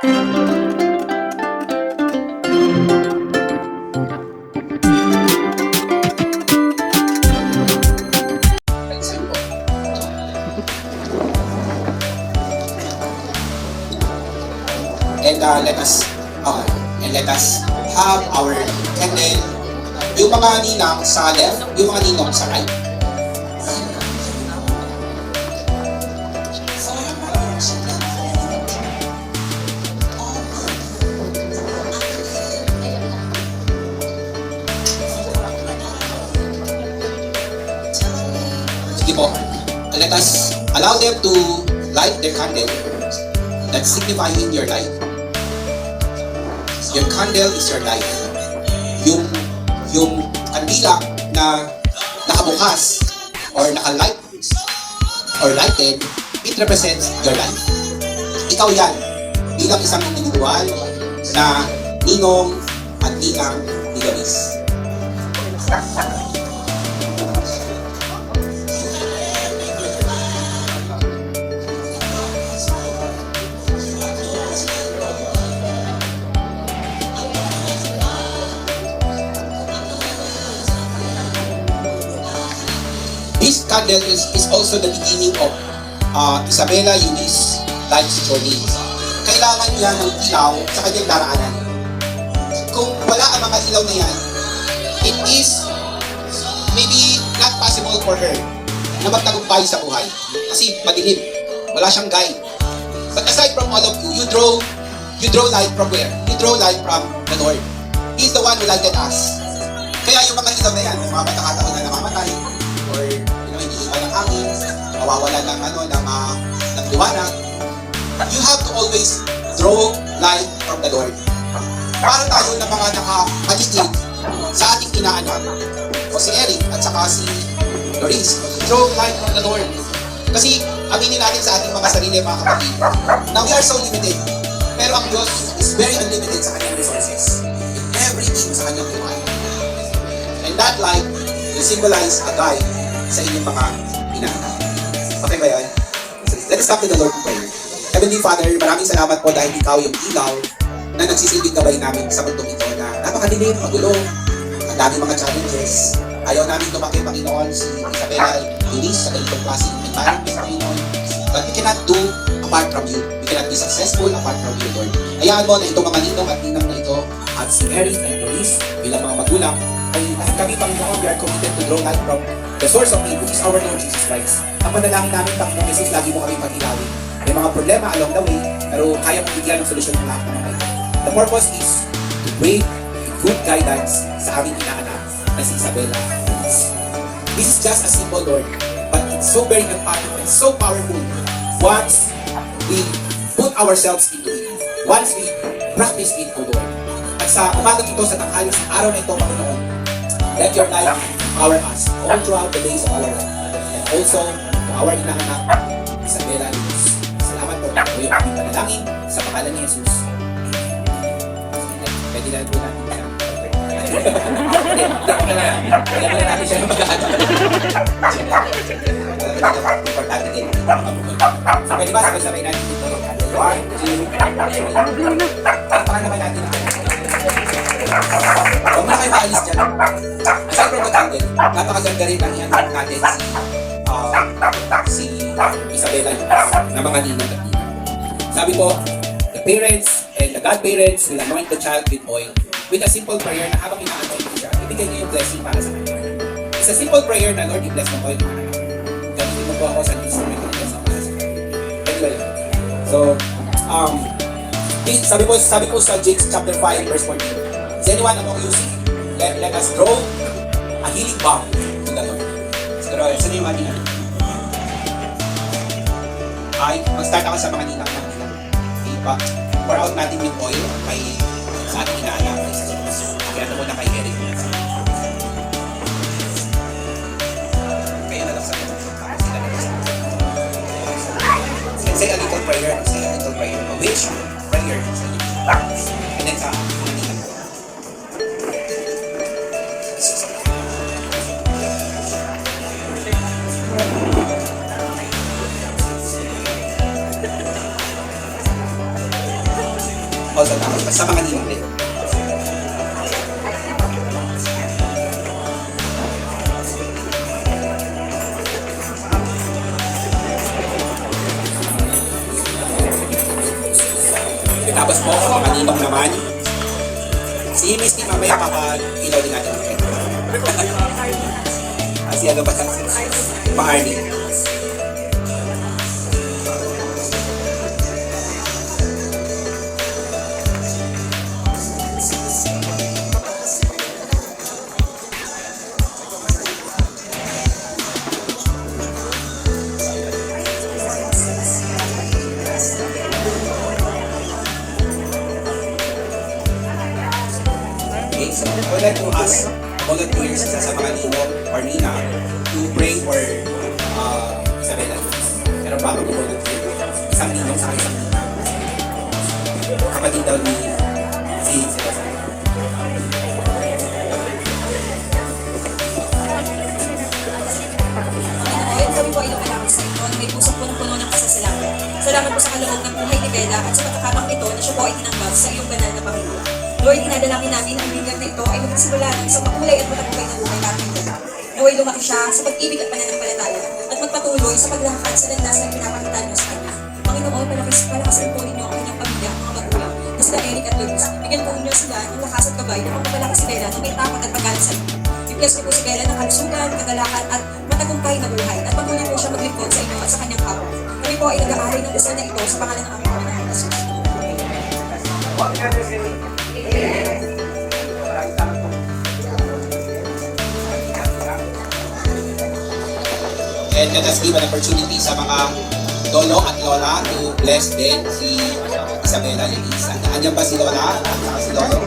And let us have our candle. Yung mga ninang sa left, yung mga ninong sa right. Sige po. Let us allow them to light their candle. That's signifying your life. Your candle is your life. Yung kandila na nakabukas or nakalight or lighted, it represents your life. Ikaw yan, bilang isang individual na ninong at ninang ni Luis. This candle is also the beginning of Isabela Eunice life's journey. Kailangan niya ng ilaw sa kanyang daraanan. Kung wala ang mga ilaw na yan, it is maybe not possible for her na magtagumpay sa buhay. Kasi madilim. Wala siyang guide. But aside from all of you, you draw light from where? You draw light from the Lord. He is the one who lighted us. Kaya yung mga ilaw na yan, yung mga pagkakataon na namamatay, or hinihipa ng hangin, mawawala ng ng liwanag, you have to always draw light from the Lord. Para tayo na mga nakapaligid sa ating inaanak, o si Eric at saka si Doris, draw light from the Lord. Kasi aminin natin sa ating mga sarili, mga kapatid, na we are so limited. Pero ang Diyos is very unlimited sa kanyang resources. In everything sa kanyang buhay. And that light will symbolize a guide sa inyong mga inaanak. Okay ba yan? Let us talk to the Lord in prayer. Heavenly Father, maraming salamat po dahil ikaw yung ilaw na nagsisilbing gabay namin sa mundong ito na napakadilim, magulo, ang daming mga challenges. Ayaw namin lumaki, Panginoon, si Isabela Eunice sa ganitong klaseng environment, Panginoon. But we cannot do apart from you. We cannot be successful apart from you, Lord. Hayaan mo na itong mga ninong at ninang na ito at si Eric and Doris bilang mga magulang ay lahat kami, Panginoon, we are committed to draw light from the source of it, which is our Lord Jesus Christ. Ang panalangin namin, Panginoon Jesus, lagi mo kami pag-ilawin. May mga problema along the way, pero kaya mong bigyan ng solusyon ng lahat ng mga ito. The purpose is to bring good guidance sa aming inaanak na si Isabela. This is just a simple, Lord, but it's so very impactful and so powerful once we put ourselves into it. Once we practice it, O Lord. At sa umagang ito, sa tanghali, sa araw na ito, Panginoon, let your light empower us all throughout the days of our life. And also, to our inaanak, Isabela Eunice. Salamat po po yung aming panalangin sa pangalan ni Jesus. Pwede na po natin siya. Kaya mo na natin siya mag-aano. Importante din. So, pwede ba sabay-sabay natin dito? 1, 2, 3. Papakan naman natin ang huwag na kayo maalis dyan. Aside from the candle, napakaganda rin ang ihanap natin si Isabela na mga ninong at ninang. Sabi po, the parents and the godparents will anoint the child with oil with a simple prayer na habang ina-anoint siya, ibigay niyo yung blessing para sa kanya. It's a simple prayer na, Lord, i-bless mo ko yung mga anak. Gamitin mo po ako sa instrument ng bless ako para sa kanya. Anyway, so, sabi po sa James chapter 5 verse 14, is anyone among you sick? Let us draw a healing balm to the Lord. Siguro, saan yung mga ninang? Ay, mag-start ako sa mga ninang. Pour out natin yung oil kay sa ating inaanak. Kaya ito muna kay Eric. Kaya nalaksan ito. Tapos sila nalaksan. Say a little prayer. Say a little prayer. A wish prayer. And then sa mga ninang. also tapos sa mga ninong din. Tapos po, sa mga ninong naman, si Misty mamaya ilaw din natin. Kasi ano ba sa pa-Arnie? Okay, so I would like to ask volunteers sa mga ninong or nina to pray for Isabela. Pero bago ko volunteer, isang ninong sa isang nina. Kapatid daw ni si Rosario. Ngayon kami po ay lumalapit sa inyo na may pusong punong-puno ng pasasalamat. Salamat po sa kaloob ng buhay ni Bella at sa pagkakataong ito na siya po ay tinanggap sa iyong banal na Panginoon. Lord, dinadalangin namin ang binyag na ito ay magsisimula ng isang makulay at matagumpay na buhay namin Bella. Naway lumaki siya sa pag-ibig at pananampalataya at magpatuloy sa paglakad sa landas na pinapakita niyo sa kanya. Panginoon, palakasin po ninyo ang kanyang pamilya, mga magulang, na sila Eric at Luz. Bigyan po ninyo sila ng lakas at gabay na magpapalakas si Bella na may tapat at paggalang sa inyo. I-bless niyo po si Bella ng kalusugan, kagalakan at matagumpay na buhay at patuloy po siya maglingkod sa inyo at sa kanyang kapwa. Kami po ay nag-aaral ng dasal na ito sa pangalan ng aming Panginoon Jesus. And let us give an opportunity sa mga lolo at lola to bless din si Isabela Liliz. Andiyan ba si lola? At si lolo?